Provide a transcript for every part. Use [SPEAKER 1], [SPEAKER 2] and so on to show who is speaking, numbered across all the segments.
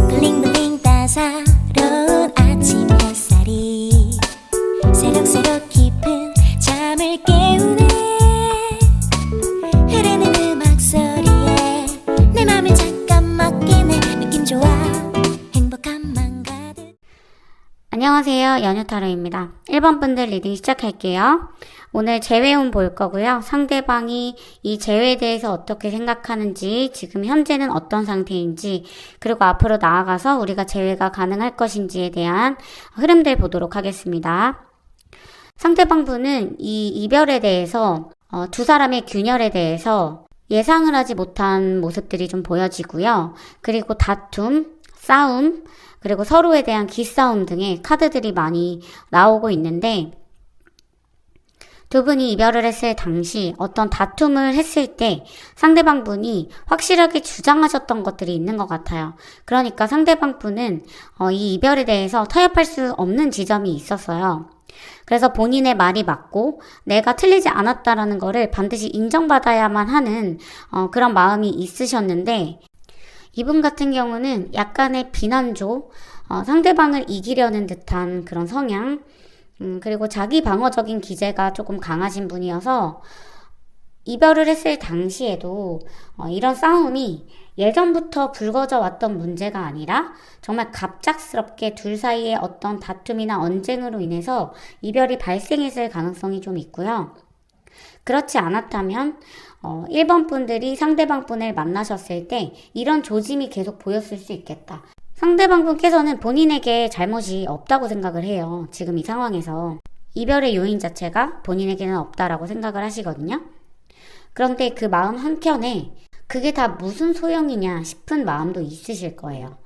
[SPEAKER 1] 블링블링 따사로운 아침 햇살이 새록새록 깊은 잠을 깨우네. 흐르는 음악 소리에 내 맘을 잠깐 맡기네. 느낌 좋아 행복한 맘 가득.
[SPEAKER 2] 안녕하세요, 연유타로입니다. 1번 분들 리딩 시작할게요. 오늘 재회운 볼 거고요. 상대방이 이 재회에 대해서 어떻게 생각하는지, 지금 현재는 어떤 상태인지, 그리고 앞으로 나아가서 우리가 재회가 가능할 것인지에 대한 흐름들 보도록 하겠습니다. 상대방 분은 이 이별에 대해서 두 사람의 균열에 대해서 예상을 하지 못한 모습들이 좀 보여지고요. 그리고 다툼, 싸움, 그리고 서로에 대한 기싸움 등의 카드들이 많이 나오고 있는데, 두 분이 이별을 했을 당시 어떤 다툼을 했을 때 상대방 분이 확실하게 주장하셨던 것들이 있는 것 같아요. 그러니까 상대방 분은 이 이별에 대해서 타협할 수 없는 지점이 있었어요. 그래서 본인의 말이 맞고 내가 틀리지 않았다라는 거를 반드시 인정받아야만 하는 그런 마음이 있으셨는데, 이분 같은 경우는 약간의 비난조, 상대방을 이기려는 듯한 그런 성향, 그리고 자기 방어적인 기제가 조금 강하신 분이어서 이별을 했을 당시에도 이런 싸움이 예전부터 불거져 왔던 문제가 아니라 정말 갑작스럽게 둘 사이의 어떤 다툼이나 언쟁으로 인해서 이별이 발생했을 가능성이 좀 있고요. 그렇지 않았다면 1번 분들이 상대방 분을 만나셨을 때 이런 조짐이 계속 보였을 수 있겠다. 상대방 분께서는 본인에게 잘못이 없다고 생각을 해요. 지금 이 상황에서 이별의 요인 자체가 본인에게는 없다라고 생각을 하시거든요. 그런데 그 마음 한켠에 그게 다 무슨 소용이냐 싶은 마음도 있으실 거예요.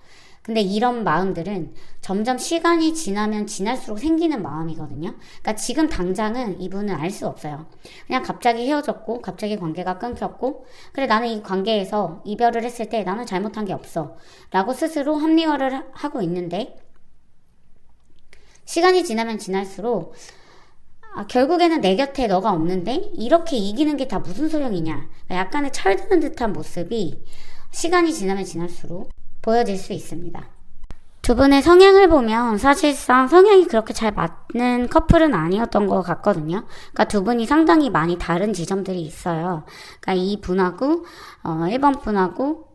[SPEAKER 2] 근데 이런 마음들은 점점 시간이 지나면 지날수록 생기는 마음이거든요. 그러니까 지금 당장은 이분은 알 수 없어요. 그냥 갑자기 헤어졌고 갑자기 관계가 끊겼고, 그래 나는 이 관계에서 이별을 했을 때 나는 잘못한 게 없어 라고 스스로 합리화를 하고 있는데, 시간이 지나면 지날수록 결국에는 내 곁에 너가 없는데 이렇게 이기는 게 다 무슨 소용이냐, 약간의 철드는 듯한 모습이 시간이 지나면 지날수록 보여질 수 있습니다. 두 분의 성향을 보면 사실상 성향이 그렇게 잘 맞는 커플은 아니었던 것 같거든요. 그러니까 두 분이 상당히 많이 다른 지점들이 있어요. 그러니까 이 분하고 1번 분하고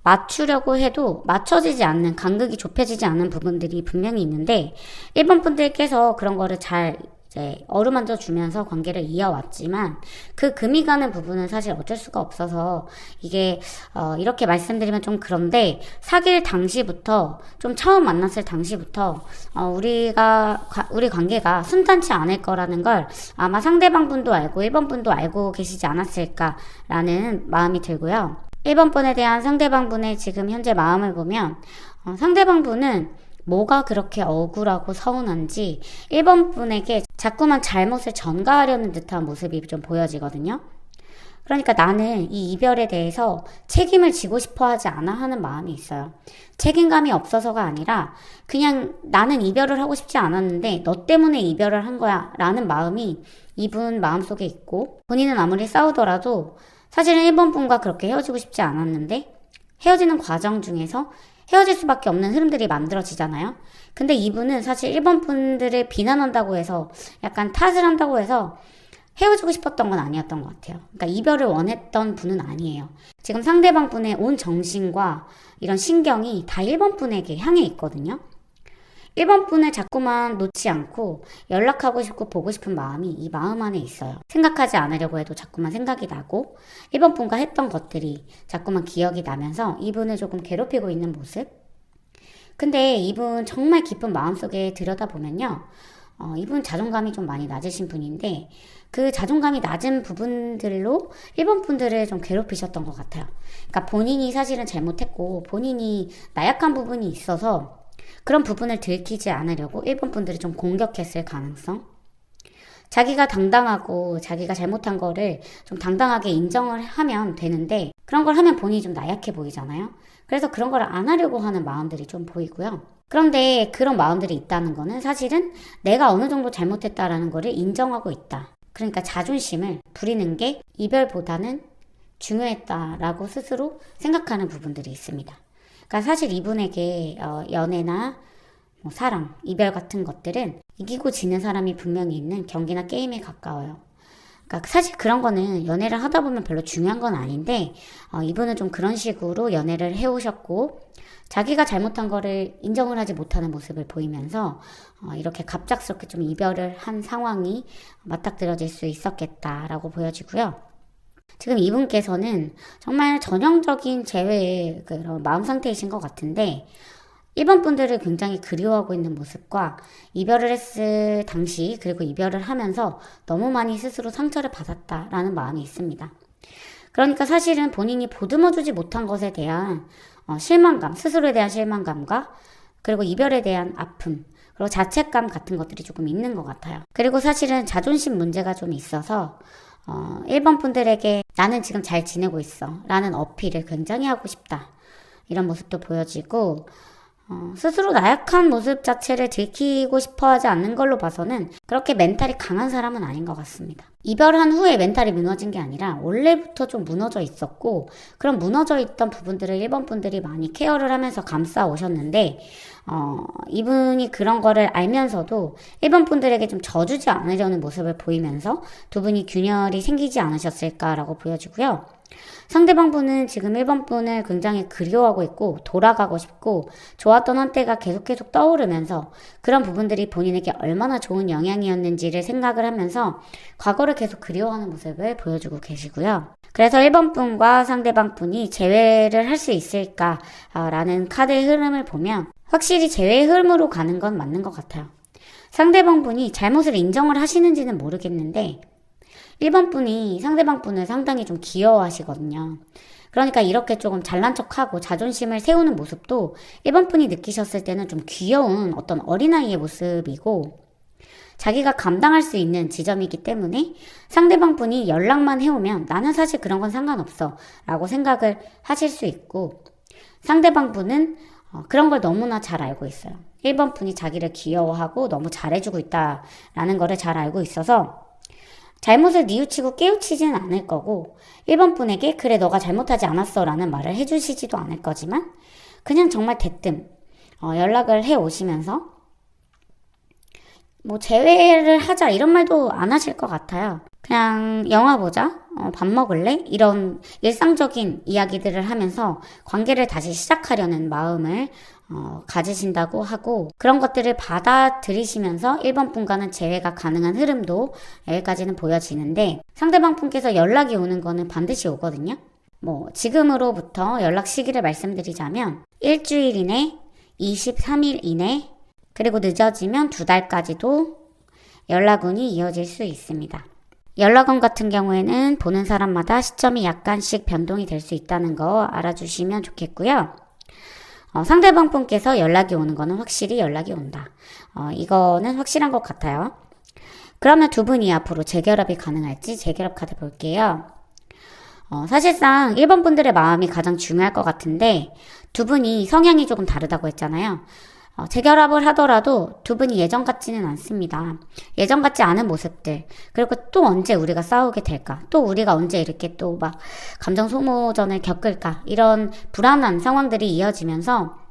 [SPEAKER 2] 맞추려고 해도 맞춰지지 않는, 간극이 좁혀지지 않는 부분들이 분명히 있는데, 1번 분들께서 그런 거를 잘 이제 어루만져 주면서 관계를 이어왔지만 그 금이 가는 부분은 사실 어쩔 수가 없어서 이게 이렇게 말씀드리면 좀 그런데, 사귈 당시부터, 좀 처음 만났을 당시부터 우리 관계가 순탄치 않을 거라는 걸 아마 상대방 분도 알고 1번 분도 알고 계시지 않았을까라는 마음이 들고요. 1번 분에 대한 상대방 분의 지금 현재 마음을 보면 상대방 분은 뭐가 그렇게 억울하고 서운한지 1번 분에게 자꾸만 잘못을 전가하려는 듯한 모습이 좀 보여지거든요. 그러니까 나는 이 이별에 대해서 책임을 지고 싶어 하지 않아 하는 마음이 있어요. 책임감이 없어서가 아니라 그냥 나는 이별을 하고 싶지 않았는데 너 때문에 이별을 한 거야 라는 마음이 이분 마음속에 있고, 본인은 아무리 싸우더라도 사실은 1번 분과 그렇게 헤어지고 싶지 않았는데 헤어지는 과정 중에서 헤어질 수밖에 없는 흐름들이 만들어지잖아요. 근데 이분은 사실 1번 분들을 비난한다고 해서, 약간 탓을 한다고 해서 헤어지고 싶었던 건 아니었던 것 같아요. 그러니까 이별을 원했던 분은 아니에요. 지금 상대방 분의 온 정신과 이런 신경이 다 1번 분에게 향해 있거든요. 1번 분을 자꾸만 놓지 않고 연락하고 싶고 보고 싶은 마음이 이 마음 안에 있어요. 생각하지 않으려고 해도 자꾸만 생각이 나고 1번 분과 했던 것들이 자꾸만 기억이 나면서 이분을 조금 괴롭히고 있는 모습. 근데 이분 정말 깊은 마음속에 들여다보면요, 이분 자존감이 좀 많이 낮으신 분인데 그 자존감이 낮은 부분들로 1번 분들을 좀 괴롭히셨던 것 같아요. 그러니까 본인이 사실은 잘못했고 본인이 나약한 부분이 있어서 그런 부분을 들키지 않으려고 1번 분들이 좀 공격했을 가능성. 자기가 당당하고 자기가 잘못한 거를 좀 당당하게 인정을 하면 되는데 그런 걸 하면 본인이 좀 나약해 보이잖아요. 그래서 그런 걸 안 하려고 하는 마음들이 좀 보이고요. 그런데 그런 마음들이 있다는 거는 사실은 내가 어느 정도 잘못했다라는 거를 인정하고 있다. 그러니까 자존심을 부리는 게 이별보다는 중요했다라고 스스로 생각하는 부분들이 있습니다. 그러니까 사실 이분에게 연애나 뭐 사랑, 이별 같은 것들은 이기고 지는 사람이 분명히 있는 경기나 게임에 가까워요. 그러니까 사실 그런 거는 연애를 하다 보면 별로 중요한 건 아닌데 이분은 좀 그런 식으로 연애를 해오셨고 자기가 잘못한 거를 인정을 하지 못하는 모습을 보이면서 이렇게 갑작스럽게 좀 이별을 한 상황이 맞닥뜨려질 수 있었겠다라고 보여지고요. 지금 이분께서는 정말 전형적인 제외의 그런 마음 상태이신 것 같은데 1번 분들을 굉장히 그리워하고 있는 모습과 이별을 했을 당시 그리고 이별을 하면서 너무 많이 스스로 상처를 받았다라는 마음이 있습니다. 그러니까 사실은 본인이 보듬어주지 못한 것에 대한 실망감, 스스로에 대한 실망감과 그리고 이별에 대한 아픔, 그리고 자책감 같은 것들이 조금 있는 것 같아요. 그리고 사실은 자존심 문제가 좀 있어서 1번 분들에게 나는 지금 잘 지내고 있어 라는 어필을 굉장히 하고 싶다 이런 모습도 보여지고 스스로 나약한 모습 자체를 들키고 싶어 하지 않는 걸로 봐서는 그렇게 멘탈이 강한 사람은 아닌 것 같습니다. 이별한 후에 멘탈이 무너진 게 아니라 원래부터 좀 무너져 있었고 그런 무너져 있던 부분들을 1번 분들이 많이 케어를 하면서 감싸 오셨는데 이분이 그런 거를 알면서도 1번 분들에게 좀 져주지 않으려는 모습을 보이면서 두 분이 균열이 생기지 않으셨을까라고 보여지고요. 상대방 분은 지금 1번 분을 굉장히 그리워하고 있고 돌아가고 싶고 좋았던 한때가 계속 떠오르면서 그런 부분들이 본인에게 얼마나 좋은 영향이었는지를 생각을 하면서 과거를 계속 그리워하는 모습을 보여주고 계시고요. 그래서 1번 분과 상대방 분이 재회를 할 수 있을까라는 카드의 흐름을 보면 확실히 재회의 흐름으로 가는 건 맞는 것 같아요. 상대방 분이 잘못을 인정을 하시는지는 모르겠는데 1번 분이 상대방 분을 상당히 좀 귀여워하시거든요. 그러니까 이렇게 조금 잘난 척하고 자존심을 세우는 모습도 1번 분이 느끼셨을 때는 좀 귀여운 어떤 어린아이의 모습이고 자기가 감당할 수 있는 지점이기 때문에 상대방 분이 연락만 해오면 나는 사실 그런 건 상관없어 라고 생각을 하실 수 있고 상대방 분은 그런 걸 너무나 잘 알고 있어요. 1번 분이 자기를 귀여워하고 너무 잘해주고 있다라는 거를 잘 알고 있어서 잘못을 뉘우치고 깨우치지는 않을 거고 1번 분에게 그래 너가 잘못하지 않았어 라는 말을 해주시지도 않을 거지만 그냥 정말 대뜸 연락을 해 오시면서 뭐 재회를 하자 이런 말도 안 하실 것 같아요. 그냥 영화 보자, 밥 먹을래? 이런 일상적인 이야기들을 하면서 관계를 다시 시작하려는 마음을 가지신다고 하고 그런 것들을 받아들이시면서 1번 분과는 재회가 가능한 흐름도 여기까지는 보여지는데 상대방 분께서 연락이 오는 거는 반드시 오거든요. 뭐 지금으로부터 연락 시기를 말씀드리자면 일주일 이내, 23일 이내, 그리고 늦어지면 2달까지도 연락운이 이어질 수 있습니다. 연락운 같은 경우에는 보는 사람마다 시점이 약간씩 변동이 될 수 있다는 거 알아주시면 좋겠고요. 상대방 분께서 연락이 오는 거는 확실히 연락이 온다. 이거는 확실한 것 같아요. 그러면 두 분이 앞으로 재결합이 가능할지 재결합 카드 볼게요. 사실상 1번 분들의 마음이 가장 중요할 것 같은데 두 분이 성향이 조금 다르다고 했잖아요. 재결합을 하더라도 두 분이 예전 같지는 않습니다. 예전 같지 않은 모습들 그리고 또 언제 우리가 싸우게 될까 또 우리가 언제 이렇게 또 막 감정 소모전을 겪을까 이런 불안한 상황들이 이어지면서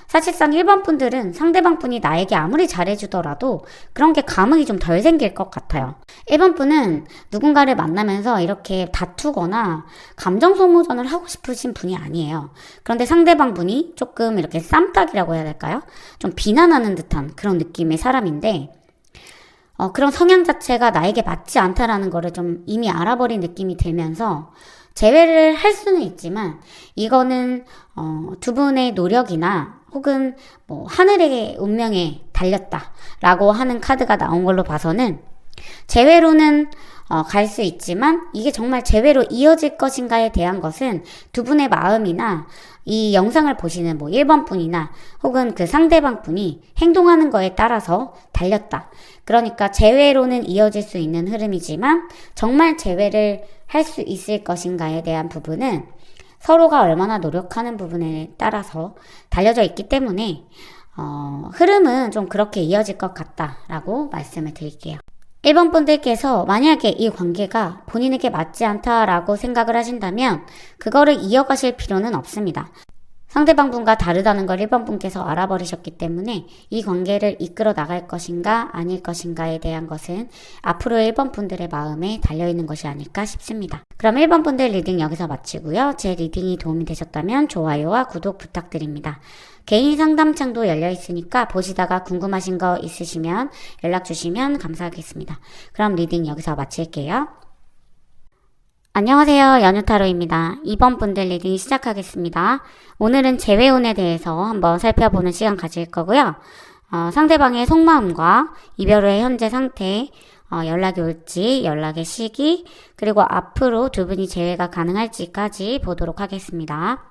[SPEAKER 2] 사실상 1번 분들은 상대방 분이 나에게 아무리 잘해주더라도 그런 게 감흥이 좀 덜 생길 것 같아요. 1번 분은 누군가를 만나면서 이렇게 다투거나 감정 소모전을 하고 싶으신 분이 아니에요. 그런데 상대방 분이 조금 이렇게 쌈딱이라고 해야 될까요? 좀 비난하는 듯한 그런 느낌의 사람인데 그런 성향 자체가 나에게 맞지 않다라는 거를 좀 이미 알아버린 느낌이 들면서 재회를 할 수는 있지만 이거는 두 분의 노력이나 혹은 뭐 하늘의 운명에 달렸다라고 하는 카드가 나온 걸로 봐서는 재회로는 갈 수 있지만 이게 정말 재회로 이어질 것인가에 대한 것은 두 분의 마음이나 이 영상을 보시는 뭐 1번 분이나 혹은 그 상대방 분이 행동하는 거에 따라서 달렸다. 그러니까 재회로는 이어질 수 있는 흐름이지만 정말 재회를 할 수 있을 것인가에 대한 부분은 서로가 얼마나 노력하는 부분에 따라서 달려져 있기 때문에 흐름은 좀 그렇게 이어질 것 같다라고 말씀을 드릴게요. 1번 분들께서 만약에 이 관계가 본인에게 맞지 않다라고 생각을 하신다면 그거를 이어가실 필요는 없습니다. 상대방 분과 다르다는 걸 1번 분께서 알아버리셨기 때문에 이 관계를 이끌어 나갈 것인가 아닐 것인가에 대한 것은 앞으로 1번 분들의 마음에 달려있는 것이 아닐까 싶습니다. 그럼 1번 분들 리딩 여기서 마치고요. 제 리딩이 도움이 되셨다면 좋아요와 구독 부탁드립니다. 개인 상담창도 열려있으니까 보시다가 궁금하신 거 있으시면 연락 주시면 감사하겠습니다. 그럼 리딩 여기서 마칠게요. 안녕하세요. 연유타로입니다. 2번 분들 리딩 시작하겠습니다. 오늘은 재회운에 대해서 한번 살펴보는 시간 가질 거고요. 상대방의 속마음과 이별 후의 현재 상태, 연락이 올지, 연락의 시기, 그리고 앞으로 두 분이 재회가 가능할지까지 보도록 하겠습니다.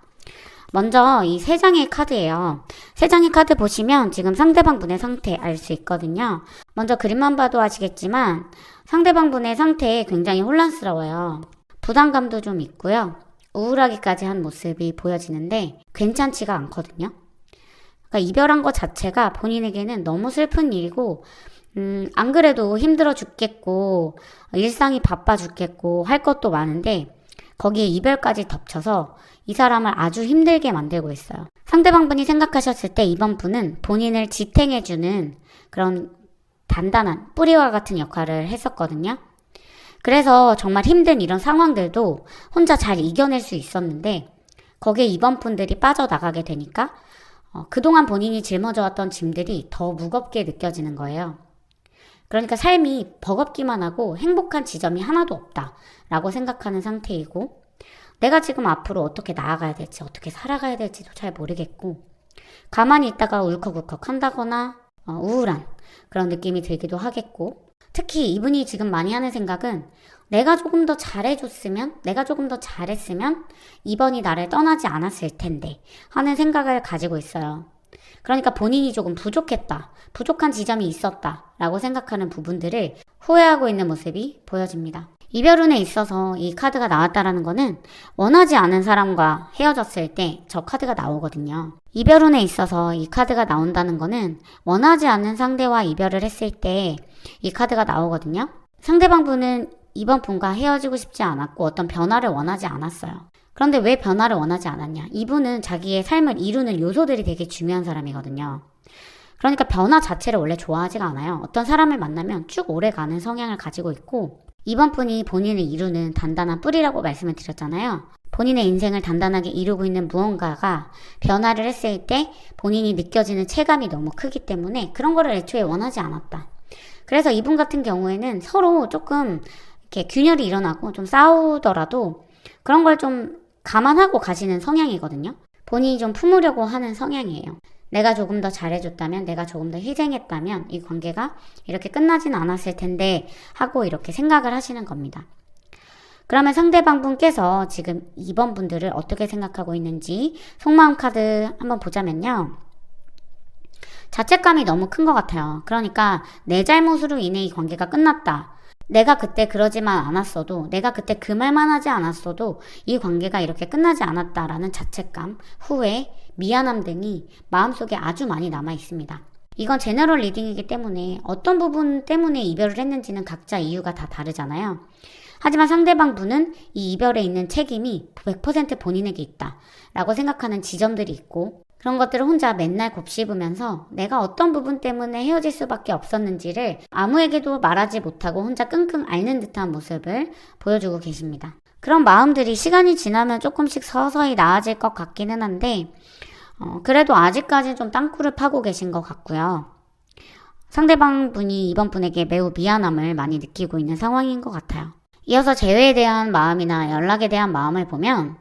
[SPEAKER 2] 먼저 이 3장의 카드예요. 3장의 카드 보시면 지금 상대방 분의 상태 알 수 있거든요. 먼저 그림만 봐도 아시겠지만 상대방 분의 상태에 굉장히 혼란스러워요. 부담감도 좀 있고요. 우울하기까지 한 모습이 보여지는데 괜찮지가 않거든요. 그러니까 이별한 것 자체가 본인에게는 너무 슬픈 일이고 안 그래도 힘들어 죽겠고 일상이 바빠 죽겠고 할 것도 많은데 거기에 이별까지 덮쳐서 이 사람을 아주 힘들게 만들고 있어요. 상대방 분이 생각하셨을 때 이번 분은 본인을 지탱해주는 그런 단단한 뿌리와 같은 역할을 했었거든요. 그래서 정말 힘든 이런 상황들도 혼자 잘 이겨낼 수 있었는데 거기에 이번 분들이 빠져나가게 되니까 그동안 본인이 짊어져왔던 짐들이 더 무겁게 느껴지는 거예요. 그러니까 삶이 버겁기만 하고 행복한 지점이 하나도 없다라고 생각하는 상태이고 내가 지금 앞으로 어떻게 나아가야 될지 어떻게 살아가야 될지도 잘 모르겠고 가만히 있다가 울컥울컥 한다거나 우울한 그런 느낌이 들기도 하겠고 특히 이분이 지금 많이 하는 생각은 내가 조금 더 잘해줬으면, 내가 조금 더 잘했으면 이번이 나를 떠나지 않았을 텐데 하는 생각을 가지고 있어요. 그러니까 본인이 조금 부족했다, 부족한 지점이 있었다 라고 생각하는 부분들을 후회하고 있는 모습이 보여집니다. 이별운에 있어서 이 카드가 나왔다라는 거는 원하지 않은 사람과 헤어졌을 때 저 카드가 나오거든요. 이별운에 있어서 이 카드가 나온다는 거는 원하지 않는 상대와 이별을 했을 때 이 카드가 나오거든요. 상대방 분은 이번 분과 헤어지고 싶지 않았고 어떤 변화를 원하지 않았어요. 그런데 왜 변화를 원하지 않았냐? 이분은 자기의 삶을 이루는 요소들이 되게 중요한 사람이거든요. 그러니까 변화 자체를 원래 좋아하지가 않아요. 어떤 사람을 만나면 쭉 오래가는 성향을 가지고 있고 이번 분이 본인을 이루는 단단한 뿌리라고 말씀을 드렸잖아요. 본인의 인생을 단단하게 이루고 있는 무언가가 변화를 했을 때 본인이 느껴지는 체감이 너무 크기 때문에 그런 거를 애초에 원하지 않았다. 그래서 이분 같은 경우에는 서로 조금 이렇게 균열이 일어나고 좀 싸우더라도 그런 걸 좀 감안하고 가시는 성향이거든요. 본인이 좀 품으려고 하는 성향이에요. 내가 조금 더 잘해줬다면, 내가 조금 더 희생했다면 이 관계가 이렇게 끝나진 않았을 텐데 하고 이렇게 생각을 하시는 겁니다. 그러면 상대방 분께서 지금 2번 분들을 어떻게 생각하고 있는지 속마음 카드 한번 보자면요. 자책감이 너무 큰 것 같아요. 그러니까 내 잘못으로 인해 이 관계가 끝났다. 내가 그때 그러지만 않았어도, 내가 그때 그 말만 하지 않았어도 이 관계가 이렇게 끝나지 않았다라는 자책감, 후회, 미안함 등이 마음속에 아주 많이 남아 있습니다. 이건 제너럴 리딩이기 때문에 어떤 부분 때문에 이별을 했는지는 각자 이유가 다 다르잖아요. 하지만 상대방 분은 이 이별에 있는 책임이 100% 본인에게 있다 라고 생각하는 지점들이 있고 그런 것들을 혼자 맨날 곱씹으면서 내가 어떤 부분 때문에 헤어질 수밖에 없었는지를 아무에게도 말하지 못하고 혼자 끙끙 앓는 듯한 모습을 보여주고 계십니다. 그런 마음들이 시간이 지나면 조금씩 서서히 나아질 것 같기는 한데 그래도 아직까지는 좀 땅굴을 파고 계신 것 같고요. 상대방 분이 이번 분에게 매우 미안함을 많이 느끼고 있는 상황인 것 같아요. 이어서 재회에 대한 마음이나 연락에 대한 마음을 보면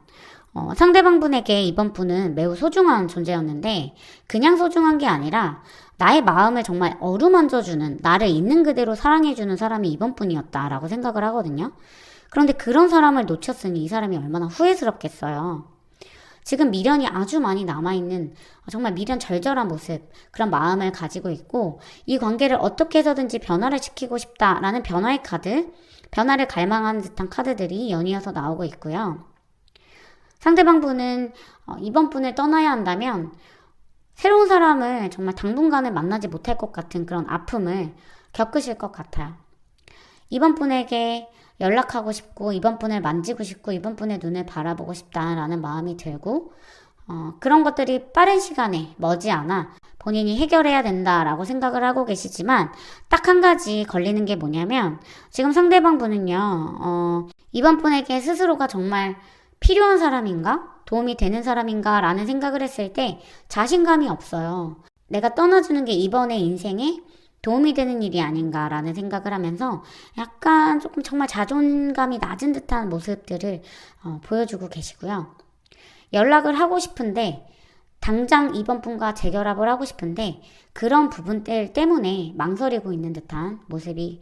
[SPEAKER 2] 상대방 분에게 이번 분은 매우 소중한 존재였는데 그냥 소중한 게 아니라 나의 마음을 정말 어루만져주는 나를 있는 그대로 사랑해주는 사람이 이번 분이었다라고 생각을 하거든요. 그런데 그런 사람을 놓쳤으니 이 사람이 얼마나 후회스럽겠어요. 지금 미련이 아주 많이 남아있는 정말 미련 절절한 모습 그런 마음을 가지고 있고 이 관계를 어떻게 해서든지 변화를 시키고 싶다라는 변화의 카드 변화를 갈망하는 듯한 카드들이 연이어서 나오고 있고요. 상대방 분은 이번 분을 떠나야 한다면 새로운 사람을 정말 당분간은 만나지 못할 것 같은 그런 아픔을 겪으실 것 같아요. 이번 분에게 연락하고 싶고 이번 분을 만지고 싶고 이번 분의 눈을 바라보고 싶다라는 마음이 들고 그런 것들이 빠른 시간에 머지않아 본인이 해결해야 된다라고 생각을 하고 계시지만 딱 한 가지 걸리는 게 뭐냐면 지금 상대방 분은요, 이번 분에게 스스로가 정말 필요한 사람인가? 도움이 되는 사람인가? 라는 생각을 했을 때 자신감이 없어요. 내가 떠나주는 게 이번의 인생에 도움이 되는 일이 아닌가라는 생각을 하면서 약간 조금 정말 자존감이 낮은 듯한 모습들을 보여주고 계시고요. 연락을 하고 싶은데 당장 이번 분과 재결합을 하고 싶은데 그런 부분들 때문에 망설이고 있는 듯한 모습이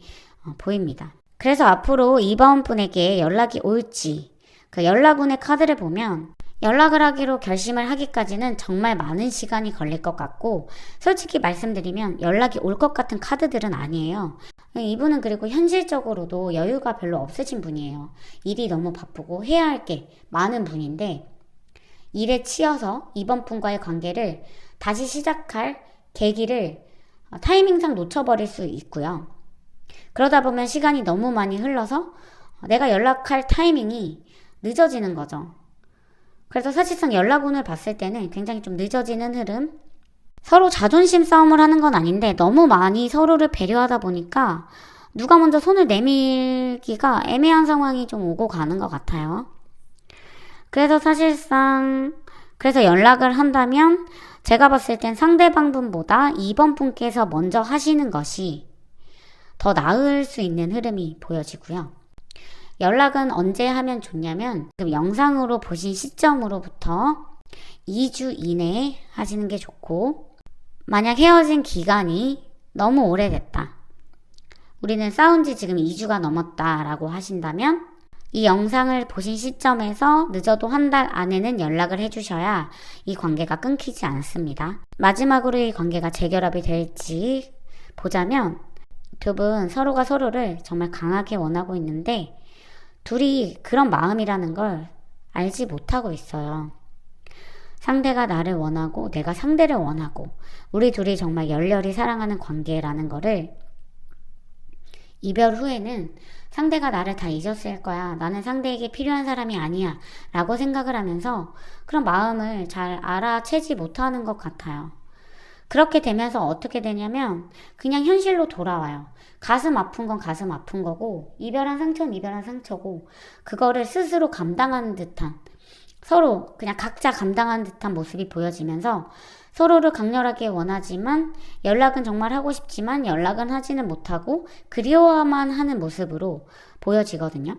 [SPEAKER 2] 보입니다. 그래서 앞으로 이번 분에게 연락이 올지 그 연락운의 카드를 보면 연락을 하기로 결심을 하기까지는 정말 많은 시간이 걸릴 것 같고 솔직히 말씀드리면 연락이 올 것 같은 카드들은 아니에요. 이분은 그리고 현실적으로도 여유가 별로 없으신 분이에요. 일이 너무 바쁘고 해야 할 게 많은 분인데 일에 치여서 이번 분과의 관계를 다시 시작할 계기를 타이밍상 놓쳐버릴 수 있고요. 그러다 보면 시간이 너무 많이 흘러서 내가 연락할 타이밍이 늦어지는 거죠. 그래서 사실상 연락운을 봤을 때는 굉장히 좀 늦어지는 흐름. 서로 자존심 싸움을 하는 건 아닌데 너무 많이 서로를 배려하다 보니까 누가 먼저 손을 내밀기가 애매한 상황이 좀 오고 가는 것 같아요. 그래서 사실상 그래서 연락을 한다면 제가 봤을 땐 상대방 분보다 이번 분께서 먼저 하시는 것이 더 나을 수 있는 흐름이 보여지고요. 연락은 언제 하면 좋냐면 지금 영상으로 보신 시점으로부터 2주 이내에 하시는 게 좋고 만약 헤어진 기간이 너무 오래됐다. 우리는 싸운 지 지금 2주가 넘었다 라고 하신다면 이 영상을 보신 시점에서 늦어도 한 달 안에는 연락을 해주셔야 이 관계가 끊기지 않습니다. 마지막으로 이 관계가 재결합이 될지 보자면 두 분 서로가 서로를 정말 강하게 원하고 있는데 둘이 그런 마음이라는 걸 알지 못하고 있어요. 상대가 나를 원하고 내가 상대를 원하고 우리 둘이 정말 열렬히 사랑하는 관계라는 거를 이별 후에는 상대가 나를 다 잊었을 거야. 나는 상대에게 필요한 사람이 아니야. 라고 생각을 하면서 그런 마음을 잘 알아채지 못하는 것 같아요. 그렇게 되면서 어떻게 되냐면 그냥 현실로 돌아와요. 가슴 아픈 건 가슴 아픈 거고 이별한 상처는 이별한 상처고 그거를 스스로 감당하는 듯한 서로 그냥 각자 감당하는 듯한 모습이 보여지면서 서로를 강렬하게 원하지만 연락은 정말 하고 싶지만 연락은 하지는 못하고 그리워만 하는 모습으로 보여지거든요.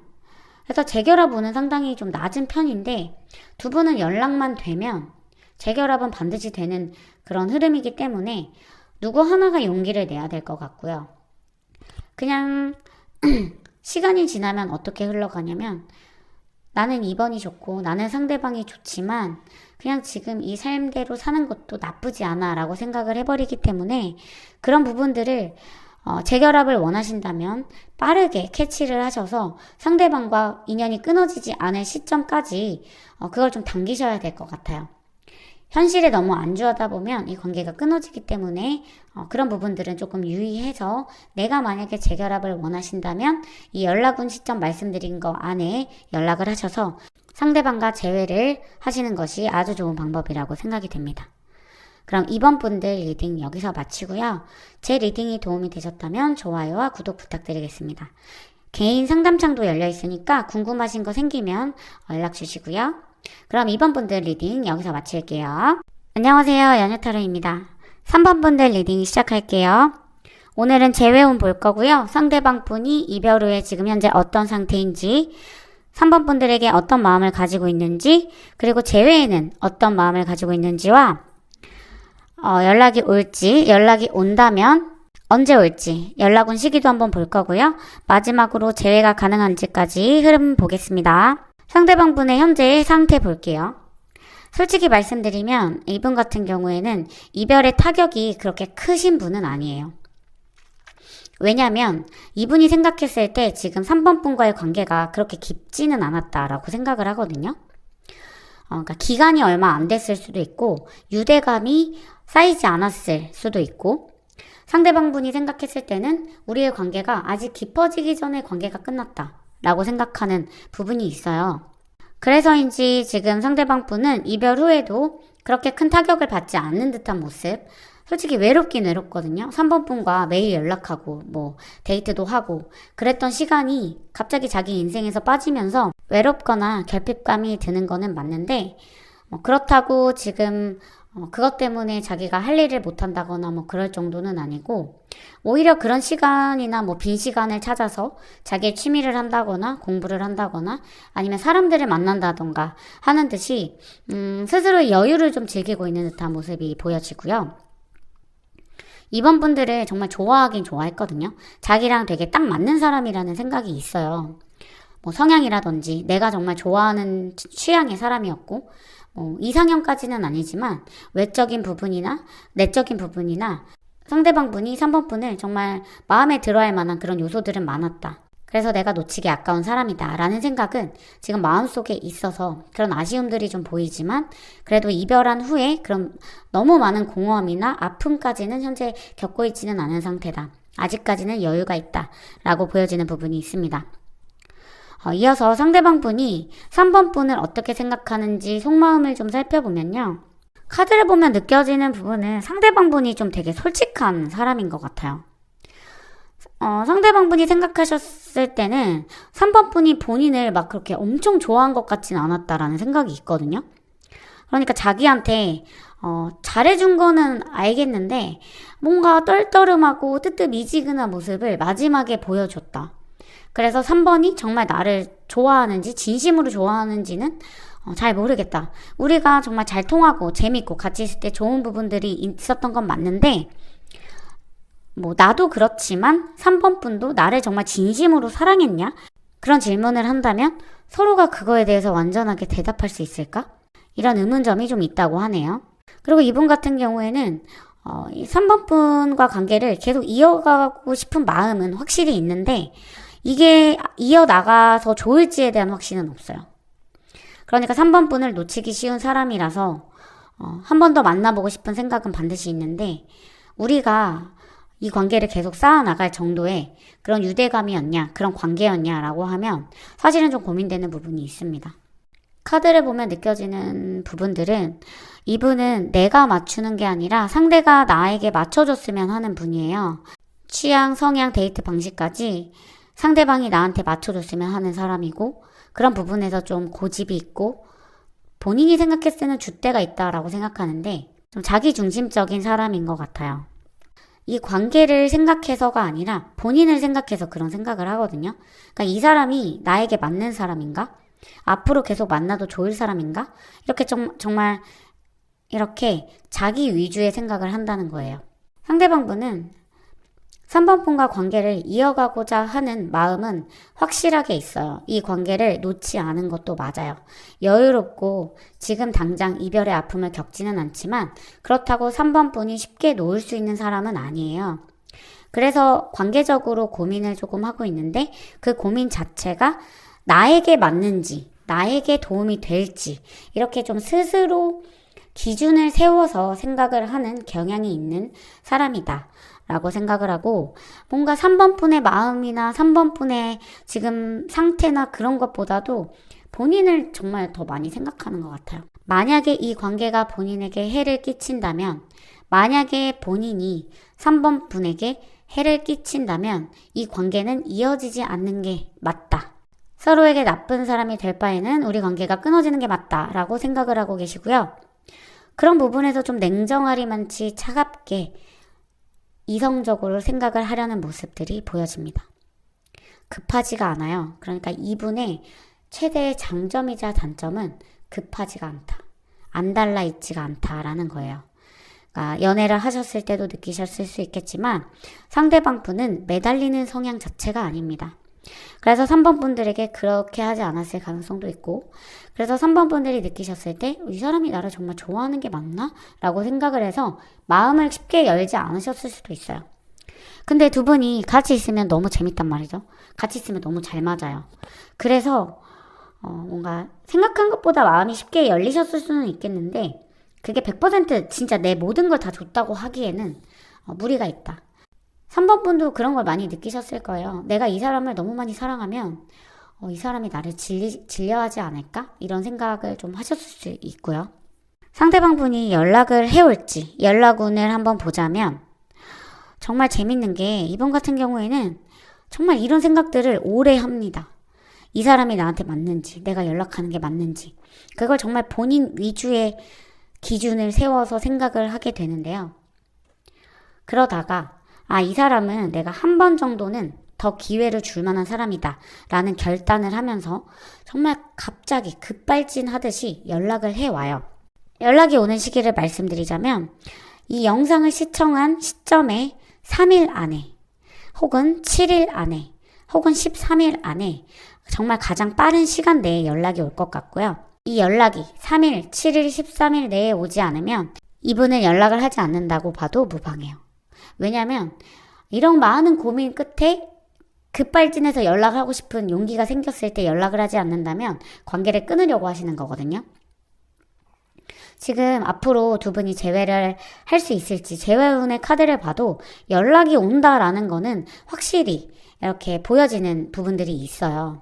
[SPEAKER 2] 그래서 재결합운은 상당히 좀 낮은 편인데 두 분은 연락만 되면 재결합은 반드시 되는 그런 흐름이기 때문에 누구 하나가 용기를 내야 될 것 같고요. 그냥 시간이 지나면 어떻게 흘러가냐면 나는 2번이 좋고 나는 상대방이 좋지만 그냥 지금 이 삶대로 사는 것도 나쁘지 않아 라고 생각을 해버리기 때문에 그런 부분들을 재결합을 원하신다면 빠르게 캐치를 하셔서 상대방과 인연이 끊어지지 않을 시점까지 그걸 좀 당기셔야 될 것 같아요. 현실에 너무 안주하다 보면 이 관계가 끊어지기 때문에 그런 부분들은 조금 유의해서 내가 만약에 재결합을 원하신다면 이 연락운 시점 말씀드린 거 안에 연락을 하셔서 상대방과 재회를 하시는 것이 아주 좋은 방법이라고 생각이 됩니다. 그럼 이번 분들 리딩 여기서 마치고요. 제 리딩이 도움이 되셨다면 좋아요와 구독 부탁드리겠습니다. 개인 상담창도 열려 있으니까 궁금하신 거 생기면 연락 주시고요. 그럼 이번 분들 리딩 여기서 마칠게요. 안녕하세요. 연유타로입니다. 3번 분들 리딩 시작할게요. 오늘은 재회운 볼 거고요. 상대방 분이 이별 후에 지금 현재 어떤 상태인지 3번 분들에게 어떤 마음을 가지고 있는지 그리고 재회에는 어떤 마음을 가지고 있는지와 연락이 올지 연락이 온다면 언제 올지 연락 온 시기도 한번 볼 거고요. 마지막으로 재회가 가능한지까지 흐름 보겠습니다. 상대방 분의 현재의 상태 볼게요. 솔직히 말씀드리면 이분 같은 경우에는 이별의 타격이 그렇게 크신 분은 아니에요. 왜냐면 이분이 생각했을 때 지금 3번 분과의 관계가 그렇게 깊지는 않았다라고 생각을 하거든요. 그러니까 기간이 얼마 안 됐을 수도 있고 유대감이 쌓이지 않았을 수도 있고 상대방 분이 생각했을 때는 우리의 관계가 아직 깊어지기 전에 관계가 끝났다 라고 생각하는 부분이 있어요. 그래서인지 지금 상대방 분은 이별 후에도 그렇게 큰 타격을 받지 않는 듯한 모습. 솔직히 외롭긴 외롭거든요. 3번 분과 매일 연락하고 뭐 데이트도 하고 그랬던 시간이 갑자기 자기 인생에서 빠지면서 외롭거나 결핍감이 드는 거는 맞는데 그렇다고 지금 그것 때문에 자기가 할 일을 못한다거나 뭐 그럴 정도는 아니고 오히려 그런 시간이나 뭐 빈 시간을 찾아서 자기의 취미를 한다거나 공부를 한다거나 아니면 사람들을 만난다던가 하는 듯이 스스로의 여유를 좀 즐기고 있는 듯한 모습이 보여지고요. 이번 분들을 정말 좋아하긴 좋아했거든요. 자기랑 되게 딱 맞는 사람이라는 생각이 있어요. 뭐 성향이라든지 내가 정말 좋아하는 취향의 사람이었고 이상형까지는 아니지만 외적인 부분이나 내적인 부분이나 상대방 분이 3번 분을 정말 마음에 들어할 만한 그런 요소들은 많았다. 그래서 내가 놓치기 아까운 사람이다 라는 생각은 지금 마음속에 있어서 그런 아쉬움들이 좀 보이지만 그래도 이별한 후에 그런 너무 많은 공허함이나 아픔까지는 현재 겪고 있지는 않은 상태다. 아직까지는 여유가 있다 라고 보여지는 부분이 있습니다. 이어서 상대방 분이 3번 분을 어떻게 생각하는지 속마음을 좀 살펴보면요. 카드를 보면 느껴지는 부분은 상대방 분이 좀 되게 솔직한 사람인 것 같아요. 상대방 분이 생각하셨을 때는 3번 분이 본인을 막 그렇게 엄청 좋아한 것 같진 않았다라는 생각이 있거든요. 그러니까 자기한테 잘해준 거는 알겠는데 뭔가 떨떠름하고 뜨뜻미지근한 모습을 마지막에 보여줬다. 그래서 3번이 정말 나를 좋아하는지 진심으로 좋아하는지는 잘 모르겠다. 우리가 정말 잘 통하고 재밌고 같이 있을 때 좋은 부분들이 있었던 건 맞는데 뭐 나도 그렇지만 3번 분도 나를 정말 진심으로 사랑했냐? 그런 질문을 한다면 서로가 그거에 대해서 완전하게 대답할 수 있을까? 이런 의문점이 좀 있다고 하네요. 그리고 이분 같은 경우에는 이 3번 분과 관계를 계속 이어가고 싶은 마음은 확실히 있는데 이게 이어나가서 좋을지에 대한 확신은 없어요. 그러니까 3번 분을 놓치기 쉬운 사람이라서 한 번 더 만나보고 싶은 생각은 반드시 있는데 우리가 이 관계를 계속 쌓아나갈 정도의 그런 유대감이었냐, 그런 관계였냐라고 하면 사실은 좀 고민되는 부분이 있습니다. 카드를 보면 느껴지는 부분들은 이분은 내가 맞추는 게 아니라 상대가 나에게 맞춰줬으면 하는 분이에요. 취향, 성향, 데이트 방식까지 상대방이 나한테 맞춰줬으면 하는 사람이고 그런 부분에서 좀 고집이 있고 본인이 생각했을 때는 줏대가 있다라고 생각하는데 좀 자기중심적인 사람인 것 같아요. 이 관계를 생각해서가 아니라 본인을 생각해서 그런 생각을 하거든요. 그러니까 이 사람이 나에게 맞는 사람인가? 앞으로 계속 만나도 좋을 사람인가? 이렇게 정말 이렇게 자기 위주의 생각을 한다는 거예요. 상대방 분은 3번 분과 관계를 이어가고자 하는 마음은 확실하게 있어요. 이 관계를 놓지 않은 것도 맞아요. 여유롭고 지금 당장 이별의 아픔을 겪지는 않지만 그렇다고 3번 분이 쉽게 놓을 수 있는 사람은 아니에요. 그래서 관계적으로 고민을 조금 하고 있는데 그 고민 자체가 나에게 맞는지 나에게 도움이 될지 이렇게 좀 스스로 기준을 세워서 생각을 하는 경향이 있는 사람이다 라고 생각을 하고 뭔가 3번 분의 마음이나 3번 분의 지금 상태나 그런 것보다도 본인을 정말 더 많이 생각하는 것 같아요. 만약에 이 관계가 본인에게 해를 끼친다면 만약에 본인이 3번 분에게 해를 끼친다면 이 관계는 이어지지 않는 게 맞다. 서로에게 나쁜 사람이 될 바에는 우리 관계가 끊어지는 게 맞다 라고 생각을 하고 계시고요. 그런 부분에서 좀 냉정하리만치 차갑게 이성적으로 생각을 하려는 모습들이 보여집니다. 급하지가 않아요. 그러니까 이분의 최대의 장점이자 단점은 급하지가 않다. 안달나 있지가 않다라는 거예요. 그러니까 연애를 하셨을 때도 느끼셨을 수 있겠지만 상대방 분은 매달리는 성향 자체가 아닙니다. 그래서 3번 분들에게 그렇게 하지 않았을 가능성도 있고 그래서 3번 분들이 느끼셨을 때 이 사람이 나를 정말 좋아하는 게 맞나? 라고 생각을 해서 마음을 쉽게 열지 않으셨을 수도 있어요. 근데 두 분이 같이 있으면 너무 재밌단 말이죠. 같이 있으면 너무 잘 맞아요. 그래서 뭔가 생각한 것보다 마음이 쉽게 열리셨을 수는 있겠는데 그게 100% 진짜 내 모든 걸 다 줬다고 하기에는 무리가 있다. 3번 분도 그런 걸 많이 느끼셨을 거예요. 내가 이 사람을 너무 많이 사랑하면 이 사람이 나를 질려하지 않을까? 이런 생각을 좀 하셨을 수 있고요. 상대방분이 연락을 해올지 연락운을 한번 보자면 정말 재밌는 게 이번 같은 경우에는 정말 이런 생각들을 오래 합니다. 이 사람이 나한테 맞는지, 내가 연락하는 게 맞는지. 그걸 정말 본인 위주의 기준을 세워서 생각을 하게 되는데요. 그러다가 이 사람은 내가 한 번 정도는 더 기회를 줄 만한 사람이다 라는 결단을 하면서 정말 갑자기 급발진하듯이 연락을 해와요. 연락이 오는 시기를 말씀드리자면 이 영상을 시청한 시점에 3일 안에 혹은 7일 안에 혹은 13일 안에 정말 가장 빠른 시간 내에 연락이 올 것 같고요. 이 연락이 3일, 7일, 13일 내에 오지 않으면 이분은 연락을 하지 않는다고 봐도 무방해요. 왜냐하면 이런 많은 고민 끝에 급발진해서 연락하고 싶은 용기가 생겼을 때 연락을 하지 않는다면 관계를 끊으려고 하시는 거거든요. 지금 앞으로 두 분이 재회를 할 수 있을지 재회운의 카드를 봐도 연락이 온다라는 거는 확실히 이렇게 보여지는 부분들이 있어요.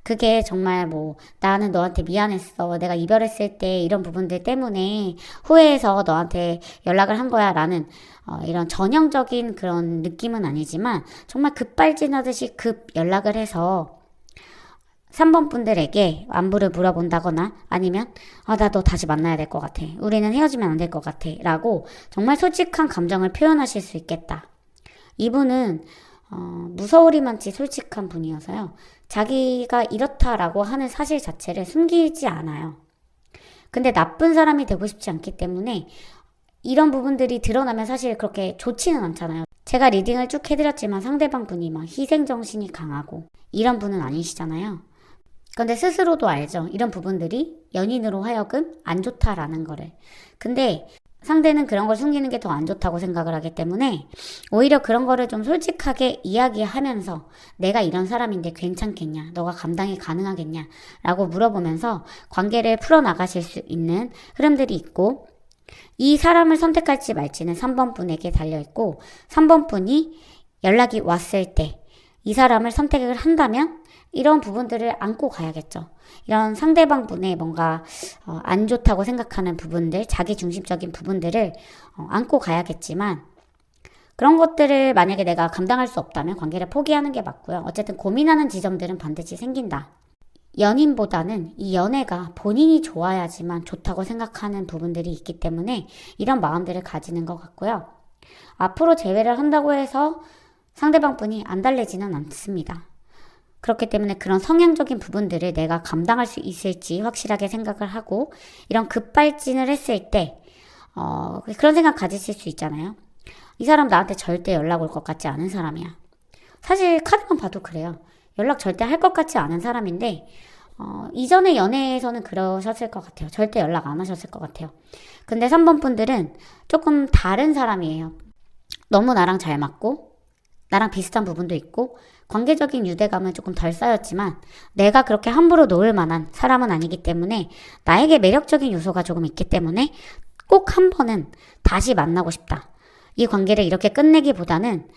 [SPEAKER 2] 그게 정말 나는 너한테 미안했어. 내가 이별했을 때 이런 부분들 때문에 후회해서 너한테 연락을 한 거야 라는 이런 전형적인 그런 느낌은 아니지만 정말 급발진하듯이 급 연락을 해서 3번 분들에게 안부를 물어본다거나 아니면 나 너 다시 만나야 될 것 같아. 우리는 헤어지면 안 될 것 같아. 라고 정말 솔직한 감정을 표현하실 수 있겠다. 이분은 무서우리만치 솔직한 분이어서요. 자기가 이렇다라고 하는 사실 자체를 숨기지 않아요. 근데 나쁜 사람이 되고 싶지 않기 때문에 이런 부분들이 드러나면 사실 그렇게 좋지는 않잖아요. 제가 리딩을 쭉 해드렸지만 상대방 분이 막 희생정신이 강하고 이런 분은 아니시잖아요. 근데 스스로도 알죠. 이런 부분들이 연인으로 하여금 안 좋다라는 거를. 근데 상대는 그런 걸 숨기는 게 더 안 좋다고 생각을 하기 때문에 오히려 그런 거를 좀 솔직하게 이야기하면서 내가 이런 사람인데 괜찮겠냐? 너가 감당이 가능하겠냐? 라고 물어보면서 관계를 풀어나가실 수 있는 흐름들이 있고 이 사람을 선택할지 말지는 3번 분에게 달려있고 3번 분이 연락이 왔을 때 이 사람을 선택을 한다면 이런 부분들을 안고 가야겠죠. 이런 상대방 분의 뭔가 안 좋다고 생각하는 부분들, 자기중심적인 부분들을 안고 가야겠지만 그런 것들을 만약에 내가 감당할 수 없다면 관계를 포기하는 게 맞고요. 어쨌든 고민하는 지점들은 반드시 생긴다. 연인보다는 이 연애가 본인이 좋아야지만 좋다고 생각하는 부분들이 있기 때문에 이런 마음들을 가지는 것 같고요. 앞으로 재회를 한다고 해서 상대방 분이 안 달래지는 않습니다. 그렇기 때문에 그런 성향적인 부분들을 내가 감당할 수 있을지 확실하게 생각을 하고 이런 급발진을 했을 때 그런 생각 가지실 수 있잖아요. 이 사람 나한테 절대 연락 올 것 같지 않은 사람이야. 사실 카드만 봐도 그래요. 연락 절대 할 것 같지 않은 사람인데 이전의 연애에서는 그러셨을 것 같아요. 절대 연락 안 하셨을 것 같아요. 근데 3번 분들은 조금 다른 사람이에요. 너무 나랑 잘 맞고 나랑 비슷한 부분도 있고 관계적인 유대감은 조금 덜 쌓였지만 내가 그렇게 함부로 놓을 만한 사람은 아니기 때문에 나에게 매력적인 요소가 조금 있기 때문에 꼭 한 번은 다시 만나고 싶다. 이 관계를 이렇게 끝내기보다는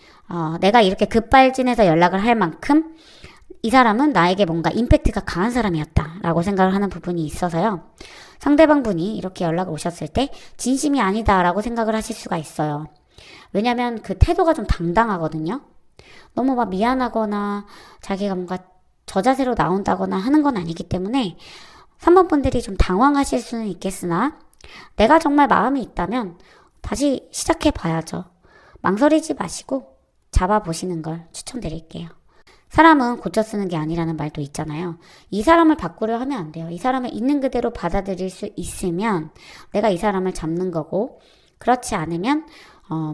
[SPEAKER 2] 내가 이렇게 급발진해서 연락을 할 만큼 이 사람은 나에게 뭔가 임팩트가 강한 사람이었다라고 생각을 하는 부분이 있어서요. 상대방 분이 이렇게 연락을 오셨을 때 진심이 아니다라고 생각을 하실 수가 있어요. 왜냐면 그 태도가 좀 당당하거든요. 너무 막 미안하거나 자기가 뭔가 저자세로 나온다거나 하는 건 아니기 때문에 3번 분들이 좀 당황하실 수는 있겠으나 내가 정말 마음이 있다면 다시 시작해 봐야죠. 망설이지 마시고 잡아보시는 걸 추천드릴게요. 사람은 고쳐 쓰는 게 아니라는 말도 있잖아요. 이 사람을 바꾸려 하면 안 돼요. 이 사람을 있는 그대로 받아들일 수 있으면 내가 이 사람을 잡는 거고 그렇지 않으면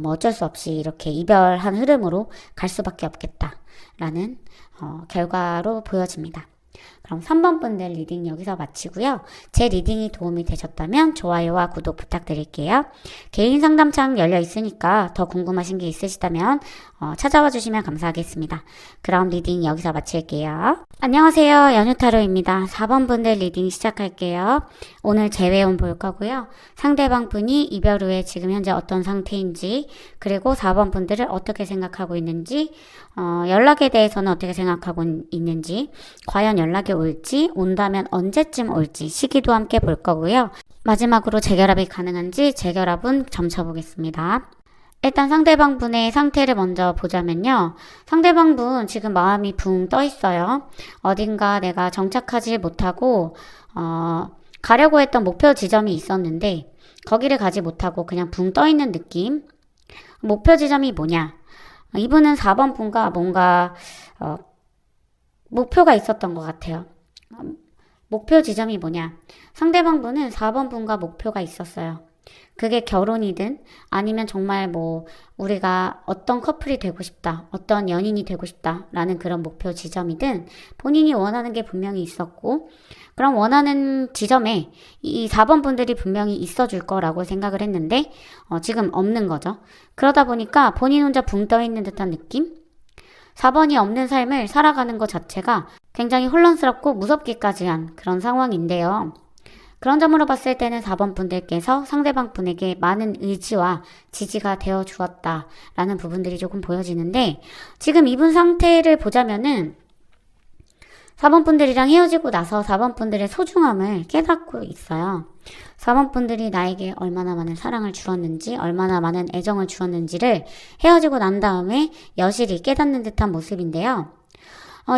[SPEAKER 2] 어쩔 수 없이 이렇게 이별한 흐름으로 갈 수밖에 없겠다라는 결과로 보여집니다. 그럼 3번 분들 리딩 여기서 마치고요. 제 리딩이 도움이 되셨다면 좋아요와 구독 부탁드릴게요. 개인 상담창 열려 있으니까 더 궁금하신 게 있으시다면 찾아와 주시면 감사하겠습니다. 그럼 리딩 여기서 마칠게요. 안녕하세요. 연유타로입니다. 4번 분들 리딩 시작할게요. 오늘 재회원 볼 거고요. 상대방 분이 이별 후에 지금 현재 어떤 상태인지, 그리고 4번 분들을 어떻게 생각하고 있는지, 연락에 대해서는 어떻게 생각하고 있는지, 과연 연락이 올지, 온다면 언제쯤 올지 시기도 함께 볼 거고요. 마지막으로 재결합이 가능한지 재결합은 점쳐보겠습니다. 일단 상대방 분의 상태를 먼저 보자면요. 상대방 분 지금 마음이 붕 떠 있어요. 어딘가 내가 정착하지 못하고 가려고 했던 목표 지점이 있었는데 거기를 가지 못하고 그냥 붕 떠 있는 느낌. 목표 지점이 뭐냐? 이분은 4번 분과 뭔가 목표가 있었던 것 같아요. 목표 지점이 뭐냐? 상대방 분은 4번 분과 목표가 있었어요. 그게 결혼이든 아니면 정말 우리가 어떤 커플이 되고 싶다, 어떤 연인이 되고 싶다 라는 그런 목표 지점이든 본인이 원하는 게 분명히 있었고, 그럼 원하는 지점에 이 4번 분들이 분명히 있어 줄 거라고 생각을 했는데 지금 없는 거죠. 그러다 보니까 본인 혼자 붕 떠 있는 듯한 느낌? 4번이 없는 삶을 살아가는 것 자체가 굉장히 혼란스럽고 무섭기까지 한 그런 상황인데요. 그런 점으로 봤을 때는 4번 분들께서 상대방 분에게 많은 의지와 지지가 되어 주었다라는 부분들이 조금 보여지는데, 지금 이분 상태를 보자면은 4번 분들이랑 헤어지고 나서 4번 분들의 소중함을 깨닫고 있어요. 4번 분들이 나에게 얼마나 많은 사랑을 주었는지, 얼마나 많은 애정을 주었는지를 헤어지고 난 다음에 여실히 깨닫는 듯한 모습인데요.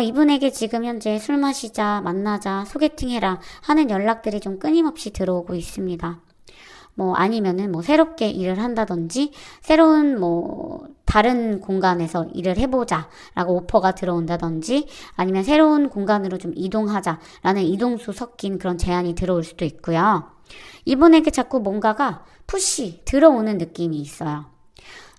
[SPEAKER 2] 이분에게 지금 현재 술 마시자, 만나자, 소개팅해라 하는 연락들이 좀 끊임없이 들어오고 있습니다. 아니면은 새롭게 일을 한다든지, 새로운 다른 공간에서 일을 해보자 라고 오퍼가 들어온다든지, 아니면 새로운 공간으로 좀 이동하자 라는 이동수 섞인 그런 제안이 들어올 수도 있고요. 이분에게 자꾸 뭔가가 푸시 들어오는 느낌이 있어요.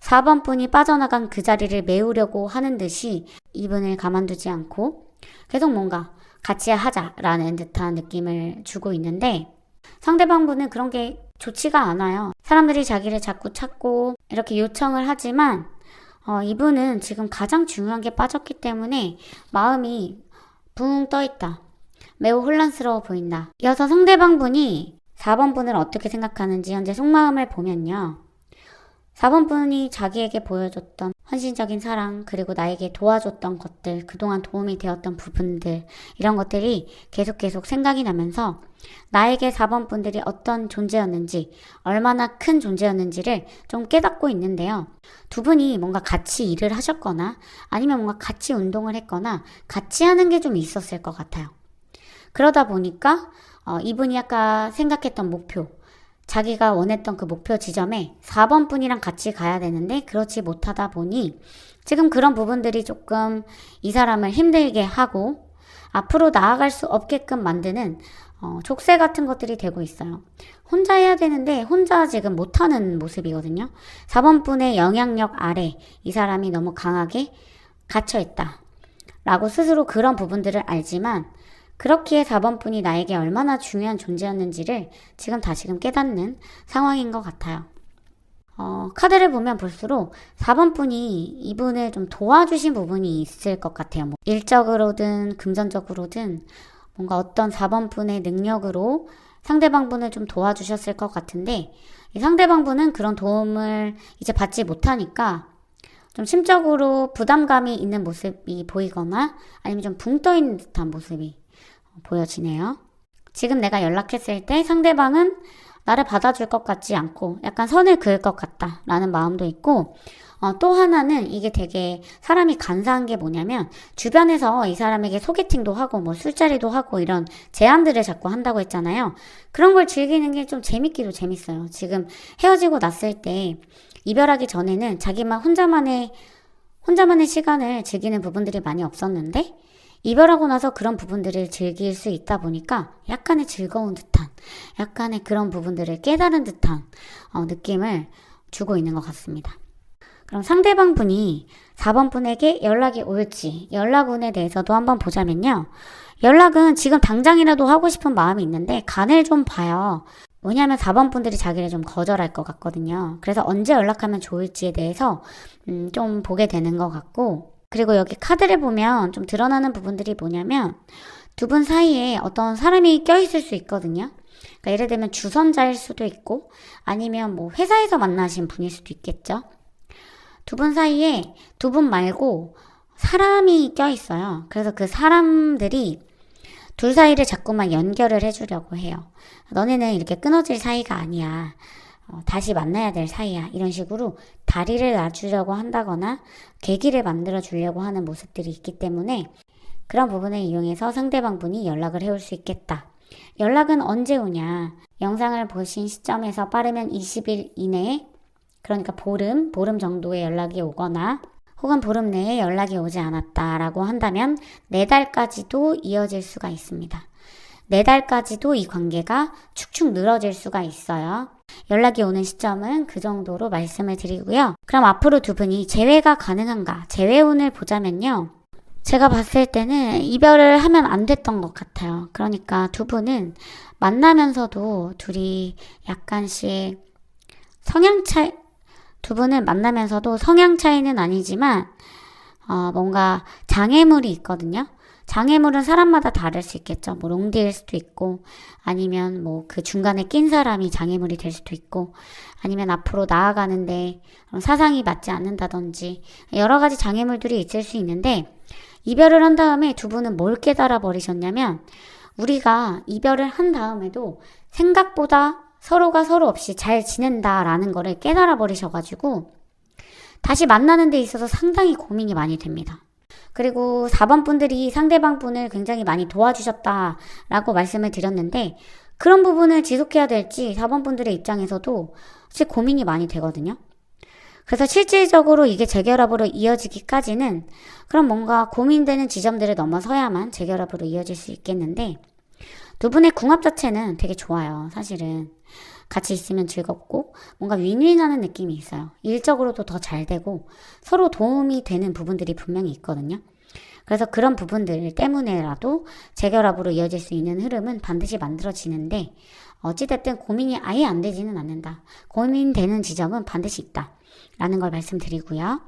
[SPEAKER 2] 4번 분이 빠져나간 그 자리를 메우려고 하는 듯이 이분을 가만두지 않고 계속 뭔가 같이 하자라는 듯한 느낌을 주고 있는데, 상대방 분은 그런 게 좋지가 않아요. 사람들이 자기를 자꾸 찾고 이렇게 요청을 하지만 이분은 지금 가장 중요한 게 빠졌기 때문에 마음이 붕 떠 있다. 매우 혼란스러워 보인다. 이어서 상대방 분이 4번 분을 어떻게 생각하는지 현재 속마음을 보면요. 4번 분이 자기에게 보여줬던 헌신적인 사랑, 그리고 나에게 도와줬던 것들, 그동안 도움이 되었던 부분들, 이런 것들이 계속 생각이 나면서 나에게 4번 분들이 어떤 존재였는지, 얼마나 큰 존재였는지를 좀 깨닫고 있는데요. 두 분이 뭔가 같이 일을 하셨거나 아니면 뭔가 같이 운동을 했거나 같이 하는 게 좀 있었을 것 같아요. 그러다 보니까 이분이 아까 생각했던 목표, 자기가 원했던 그 목표 지점에 4번 분이랑 같이 가야 되는데 그렇지 못하다 보니 지금 그런 부분들이 조금 이 사람을 힘들게 하고 앞으로 나아갈 수 없게끔 만드는 족쇄 같은 것들이 되고 있어요. 혼자 해야 되는데 혼자 지금 못하는 모습이거든요. 4번 분의 영향력 아래 이 사람이 너무 강하게 갇혀있다 라고 스스로 그런 부분들을 알지만, 그렇기에 4번 분이 나에게 얼마나 중요한 존재였는지를 지금 다시금 깨닫는 상황인 것 같아요. 카드를 보면 볼수록 4번 분이 이분을 좀 도와주신 부분이 있을 것 같아요. 일적으로든 금전적으로든 뭔가 어떤 4번 분의 능력으로 상대방 분을 좀 도와주셨을 것 같은데, 이 상대방 분은 그런 도움을 이제 받지 못하니까 좀 심적으로 부담감이 있는 모습이 보이거나 아니면 좀 붕 떠 있는 듯한 모습이 보여지네요. 지금 내가 연락했을 때 상대방은 나를 받아줄 것 같지 않고 약간 선을 그을 것 같다라는 마음도 있고, 또 하나는 이게 되게 사람이 간사한 게 뭐냐면 주변에서 이 사람에게 소개팅도 하고 술자리도 하고 이런 제안들을 자꾸 한다고 했잖아요. 그런 걸 즐기는 게 좀 재밌기도 재밌어요. 지금 헤어지고 났을 때 이별하기 전에는 자기만 혼자만의 시간을 즐기는 부분들이 많이 없었는데, 이별하고 나서 그런 부분들을 즐길 수 있다 보니까 약간의 즐거운 듯한, 약간의 그런 부분들을 깨달은 듯한 느낌을 주고 있는 것 같습니다. 그럼 상대방 분이 4번 분에게 연락이 올지 연락운에 대해서도 한번 보자면요. 연락은 지금 당장이라도 하고 싶은 마음이 있는데 간을 좀 봐요. 왜냐하면 4번 분들이 자기를 좀 거절할 것 같거든요. 그래서 언제 연락하면 좋을지에 대해서 좀 보게 되는 것 같고, 그리고 여기 카드를 보면 좀 드러나는 부분들이 뭐냐면 두 분 사이에 어떤 사람이 껴있을 수 있거든요. 그러니까 예를 들면 주선자일 수도 있고 아니면 뭐 회사에서 만나신 분일 수도 있겠죠. 두 분 사이에 두 분 말고 사람이 껴있어요. 그래서 그 사람들이 둘 사이를 자꾸만 연결을 해주려고 해요. 너네는 이렇게 끊어질 사이가 아니야. 다시 만나야 될 사이야. 이런 식으로 다리를 놔주려고 한다거나 계기를 만들어 주려고 하는 모습들이 있기 때문에 그런 부분을 이용해서 상대방 분이 연락을 해올 수 있겠다. 연락은 언제 오냐? 영상을 보신 시점에서 빠르면 20일 이내에, 그러니까 보름 정도의 연락이 오거나 혹은 보름 내에 연락이 오지 않았다라고 한다면 4달까지도 이어질 수가 있습니다. 4달까지도 이 관계가 축축 늘어질 수가 있어요. 연락이 오는 시점은 그 정도로 말씀을 드리고요. 그럼 앞으로 두 분이 재회가 가능한가? 재회운을 보자면요. 제가 봤을 때는 이별을 하면 안 됐던 것 같아요. 그러니까 두 분은 만나면서도 둘이 약간씩 두 분은 만나면서도 성향 차이는 아니지만 뭔가 장애물이 있거든요. 장애물은 사람마다 다를 수 있겠죠. 뭐 롱디일 수도 있고 아니면 뭐 그 중간에 낀 사람이 장애물이 될 수도 있고 아니면 앞으로 나아가는데 사상이 맞지 않는다든지 여러 가지 장애물들이 있을 수 있는데, 이별을 한 다음에 두 분은 뭘 깨달아 버리셨냐면 우리가 이별을 한 다음에도 생각보다 서로가 서로 없이 잘 지낸다라는 거를 깨달아 버리셔가지고 다시 만나는 데 있어서 상당히 고민이 많이 됩니다. 그리고 4번 분들이 상대방 분을 굉장히 많이 도와주셨다라고 말씀을 드렸는데 그런 부분을 지속해야 될지 4번 분들의 입장에서도 사실 고민이 많이 되거든요. 그래서 실질적으로 이게 재결합으로 이어지기까지는 그럼 뭔가 고민되는 지점들을 넘어서야만 재결합으로 이어질 수 있겠는데, 두 분의 궁합 자체는 되게 좋아요. 사실은 같이 있으면 즐겁고 뭔가 윈윈하는 느낌이 있어요. 일적으로도 더 잘 되고 서로 도움이 되는 부분들이 분명히 있거든요. 그래서 그런 부분들 때문에라도 재결합으로 이어질 수 있는 흐름은 반드시 만들어지는데, 어찌됐든 고민이 아예 안 되지는 않는다. 고민되는 지점은 반드시 있다 라는 걸 말씀드리고요.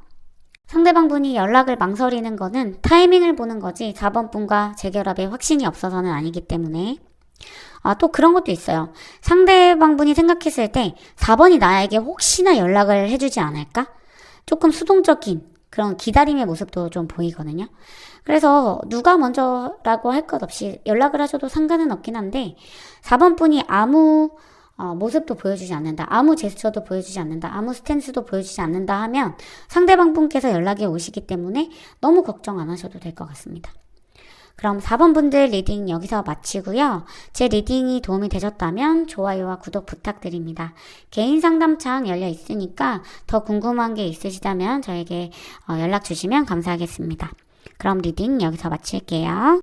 [SPEAKER 2] 상대방 분이 연락을 망설이는 거는 타이밍을 보는 거지 4번 분과 재결합에 확신이 없어서는 아니기 때문에. 또 그런 것도 있어요. 상대방 분이 생각했을 때 4번이 나에게 혹시나 연락을 해주지 않을까? 조금 수동적인 그런 기다림의 모습도 좀 보이거든요. 그래서 누가 먼저라고 할 것 없이 연락을 하셔도 상관은 없긴 한데 4번 분이 아무 모습도 보여주지 않는다, 아무 제스처도 보여주지 않는다, 아무 스탠스도 보여주지 않는다 하면 상대방 분께서 연락이 오시기 때문에 너무 걱정 안 하셔도 될 것 같습니다. 그럼 4번 분들 리딩 여기서 마치고요. 제 리딩이 도움이 되셨다면 좋아요와 구독 부탁드립니다. 개인 상담창 열려 있으니까 더 궁금한 게 있으시다면 저에게 연락 주시면 감사하겠습니다. 그럼 리딩 여기서 마칠게요.